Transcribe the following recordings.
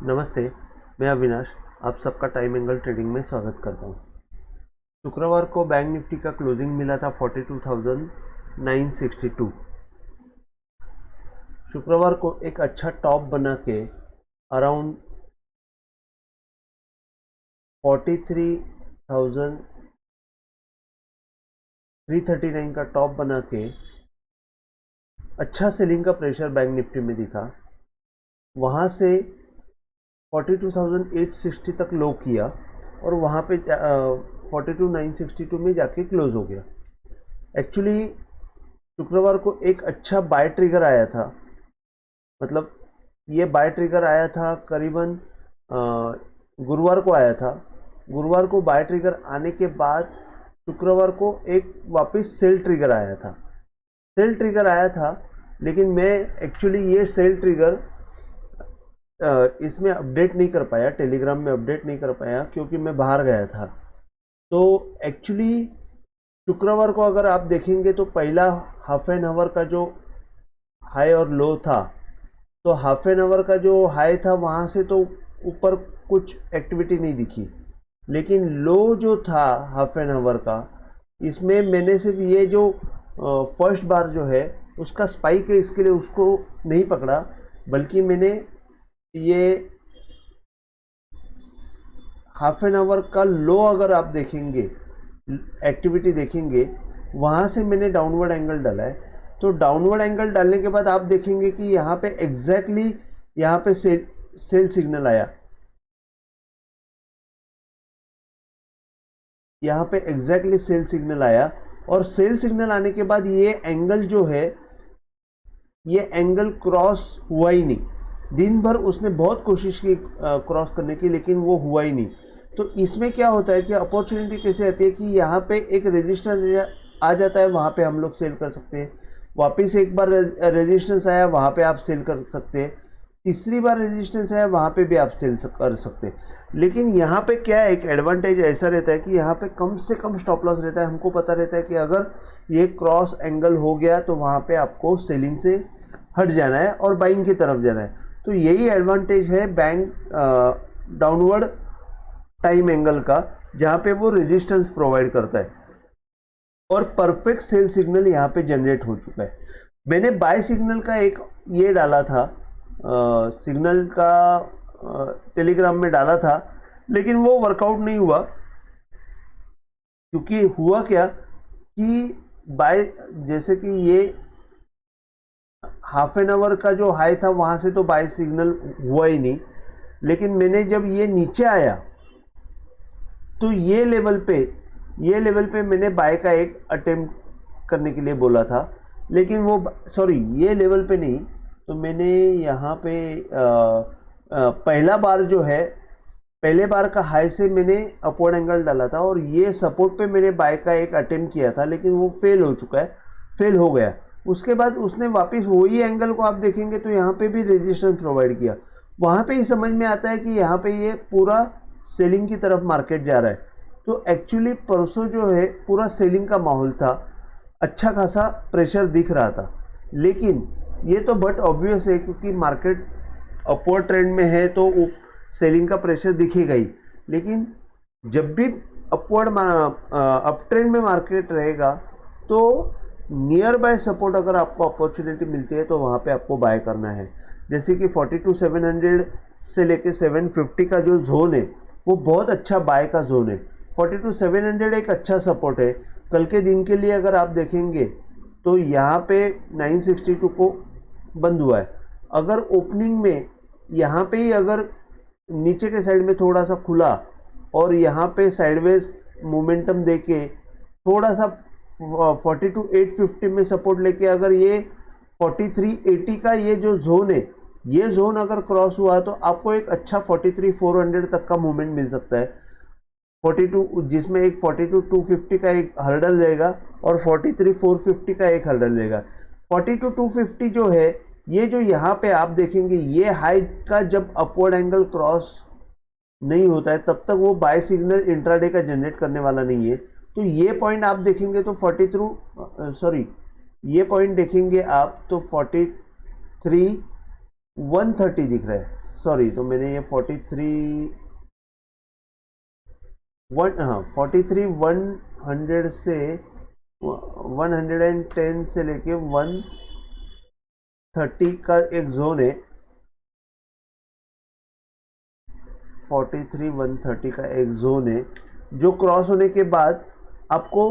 नमस्ते, मैं अविनाश। आप सबका टाइम एंगल ट्रेडिंग में स्वागत करता हूं। शुक्रवार को बैंक निफ्टी का क्लोजिंग मिला था 42,962। शुक्रवार को एक अच्छा टॉप बना के अराउंड 43,339 का टॉप बना के अच्छा सेलिंग का प्रेशर बैंक निफ्टी में दिखा। वहां से 42,860 तक लो किया और वहाँ पे 42,962 में जाके क्लोज हो गया। एक्चुअली शुक्रवार को एक अच्छा बाय ट्रिगर आया था, मतलब ये बाय ट्रिगर आया था करीबन गुरुवार को आया था। गुरुवार को बाय ट्रिगर आने के बाद शुक्रवार को एक वापस सेल ट्रिगर आया था। सेल ट्रिगर आया था, लेकिन मैं एक्चुअली ये सेल ट्रिगर इसमें अपडेट नहीं कर पाया, टेलीग्राम में अपडेट नहीं कर पाया क्योंकि मैं बाहर गया था। तो एक्चुअली शुक्रवार को अगर आप देखेंगे तो पहला हाफ एन आवर का जो हाई और लो था, तो हाफ एन आवर का जो हाई था वहाँ से तो ऊपर कुछ एक्टिविटी नहीं दिखी, लेकिन लो जो था हाफ एन आवर का, इसमें मैंने सिर्फ ये जो फर्स्ट बार जो है उसका स्पाइक है इसके लिए उसको नहीं पकड़ा, बल्कि मैंने ये हाफ एन आवर का लो अगर आप देखेंगे, एक्टिविटी देखेंगे, वहाँ से मैंने डाउनवर्ड एंगल डाला है। तो डाउनवर्ड एंगल डालने के बाद आप देखेंगे कि यहाँ पे एग्जैक्टली यहाँ पे सेल सिग्नल आया। यहाँ पे एग्जैक्टली सेल सिग्नल आया और सेल सिग्नल आने के बाद ये एंगल जो है, ये एंगल क्रॉस हुआ ही नहीं। दिन भर उसने बहुत कोशिश की क्रॉस करने की, लेकिन वो हुआ ही नहीं। तो इसमें क्या होता है कि अपॉर्चुनिटी कैसे आती है कि यहाँ पे एक रेजिस्टेंस आ जाता है, वहाँ पे हम लोग सेल कर सकते हैं। वापस एक बार रेजिस्टेंस आया, वहाँ पे आप सेल कर सकते हैं। तीसरी बार रेजिस्टेंस आया, वहाँ पे भी आप सेल कर सकते हैं। लेकिन यहाँ पे क्या है, एक एडवांटेज ऐसा रहता है कि यहाँ पे कम से कम स्टॉप लॉस रहता है। हमको पता रहता है कि अगर ये क्रॉस एंगल हो गया तो वहाँ पे आपको सेलिंग से हट जाना है और बाइंग की तरफ जाना है। तो यही एडवांटेज है बैंक डाउनवर्ड टाइम एंगल का, जहाँ पे वो रेजिस्टेंस प्रोवाइड करता है और परफेक्ट सेल सिग्नल यहाँ पे जनरेट हो चुका है। मैंने बाय सिग्नल का एक ये डाला था, सिग्नल का टेलीग्राम में डाला था, लेकिन वो वर्कआउट नहीं हुआ। क्योंकि हुआ क्या कि बाय, जैसे कि ये हाफ एन आवर का जो हाई था वहाँ से तो बाय सिग्नल हुआ ही नहीं, लेकिन मैंने जब ये नीचे आया तो ये लेवल पे मैंने बाय का एक अटेम्प्ट करने के लिए बोला था, लेकिन वो सॉरी ये लेवल पे नहीं, तो मैंने यहाँ पे पहला बार जो है, पहले बार का हाई से मैंने अपवर्ड एंगल डाला था और ये सपोर्ट पे मैंने बाय का एक अटेम्प्ट किया था, लेकिन वो फेल हो चुका है, फेल हो गया। उसके बाद उसने वापस वही एंगल को आप देखेंगे तो यहाँ पे भी रेजिस्टेंस प्रोवाइड किया। वहाँ पे ही समझ में आता है कि यहाँ पे ये पूरा सेलिंग की तरफ मार्केट जा रहा है। तो एक्चुअली परसों जो है पूरा सेलिंग का माहौल था, अच्छा खासा प्रेशर दिख रहा था, लेकिन ये तो बट ऑब्वियस है क्योंकि मार्केट अपवर्ड ट्रेंड में है तो सेलिंग का प्रेशर दिखेगा ही। लेकिन जब भी अपवर्ड अप ट्रेंड में मार्केट रहेगा तो नियर बाय सपोर्ट अगर आपको अपॉर्चुनिटी मिलती है तो वहाँ पे आपको बाय करना है। जैसे कि 42,700 से लेके 750 का जो जोन है वो बहुत अच्छा बाय का जोन है। 42,700 एक अच्छा सपोर्ट है। कल के दिन के लिए अगर आप देखेंगे तो यहाँ पे 962 को बंद हुआ है। अगर ओपनिंग में यहाँ पे ही अगर नीचे के साइड में थोड़ा सा खुला और यहाँ पे साइडवेज मोमेंटम देके थोड़ा सा 42,850 में सपोर्ट लेके अगर ये 4380 का ये जो जोन है, ये जोन अगर क्रॉस हुआ तो आपको एक अच्छा 43,400 तक का मूवमेंट मिल सकता है। 42 जिसमें एक 42,250 का एक हर्डल रहेगा और 43,450 का एक हर्डल रहेगा। 42,250 जो है, ये जो यहाँ पे आप देखेंगे ये हाई का जब अपवर्ड एंगल क्रॉस नहीं होता है तब तक वो बाय सिग्नल इंट्राडे का जनरेट करने वाला नहीं है। तो ये पॉइंट आप देखेंगे तो ये पॉइंट देखेंगे आप तो 43 130 दिख रहा है, सॉरी, तो मैंने ये 43 100 से 110 से लेके 130 का एक जोन है, 43 130 का एक जोन है, जो क्रॉस होने के बाद आपको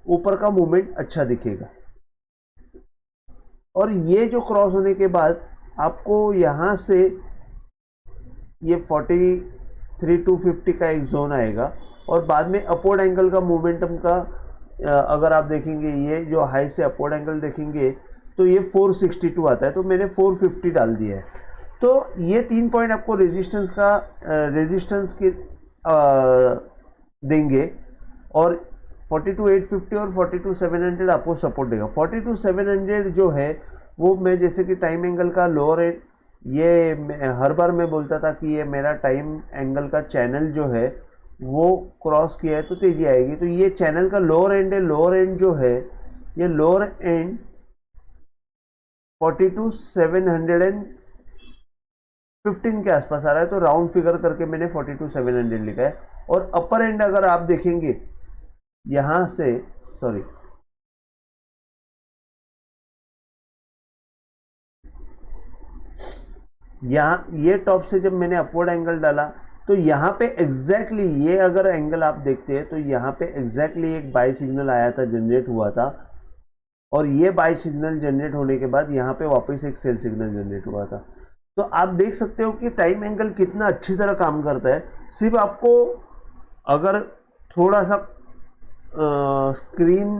ऊपर का मूवमेंट अच्छा दिखेगा। और ये जो क्रॉस होने के बाद आपको यहाँ से ये 43 250 का एक जोन आएगा, और बाद में अपवर्ड एंगल का मोमेंटम का अगर आप देखेंगे, ये जो हाई से अपवर्ड एंगल देखेंगे तो ये 462 आता है, तो मैंने 450 डाल दिया है। तो ये 3 पॉइंट आपको रेजिस्टेंस के देंगे, और 42,850 और 42,700 आपको सपोर्ट देगा। 42,700 जो है वो मैं जैसे कि टाइम एंगल का लोअर एंड, ये हर बार मैं बोलता था कि ये मेरा टाइम एंगल का चैनल जो है वो क्रॉस किया है तो तेजी आएगी, तो ये चैनल का लोअर एंड है। लोअर एंड जो है ये लोअर एंड 42,715 के आसपास आ रहा है, तो राउंड फिगर करके मैंने 42,700 लिखा है। और अपर एंड अगर आप देखेंगे यहां से, सॉरी, यहाँ ये टॉप से जब मैंने अपवर्ड एंगल डाला तो यहाँ पे एग्जैक्टली ये अगर एंगल आप देखते हैं तो यहाँ पे एग्जैक्टली एक बाई सिग्नल आया था, जनरेट हुआ था, और ये बाई सिग्नल जनरेट होने के बाद यहाँ पे वापस एक सेल सिग्नल जनरेट हुआ था। तो आप देख सकते हो कि टाइम एंगल कितना अच्छी तरह काम करता है। सिर्फ आपको अगर थोड़ा सा स्क्रीन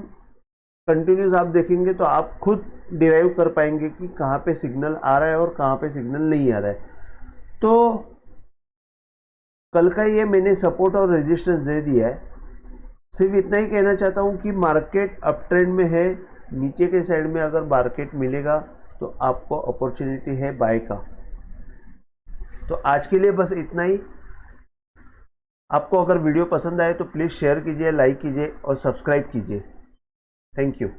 कंटिन्यूस आप देखेंगे तो आप खुद डिराइव कर पाएंगे कि कहाँ पे सिग्नल आ रहा है और कहाँ पे सिग्नल नहीं आ रहा है। तो कल का ये मैंने सपोर्ट और रेजिस्टेंस दे दिया है। सिर्फ इतना ही कहना चाहता हूँ कि मार्केट अप ट्रेंड में है, नीचे के साइड में अगर मार्केट मिलेगा तो आपको अपॉर्चुनिटी है बाय का। तो आज के लिए बस इतना ही। आपको अगर वीडियो पसंद आए तो प्लीज़ शेयर कीजिए, लाइक कीजिए और सब्सक्राइब कीजिए। Thank you.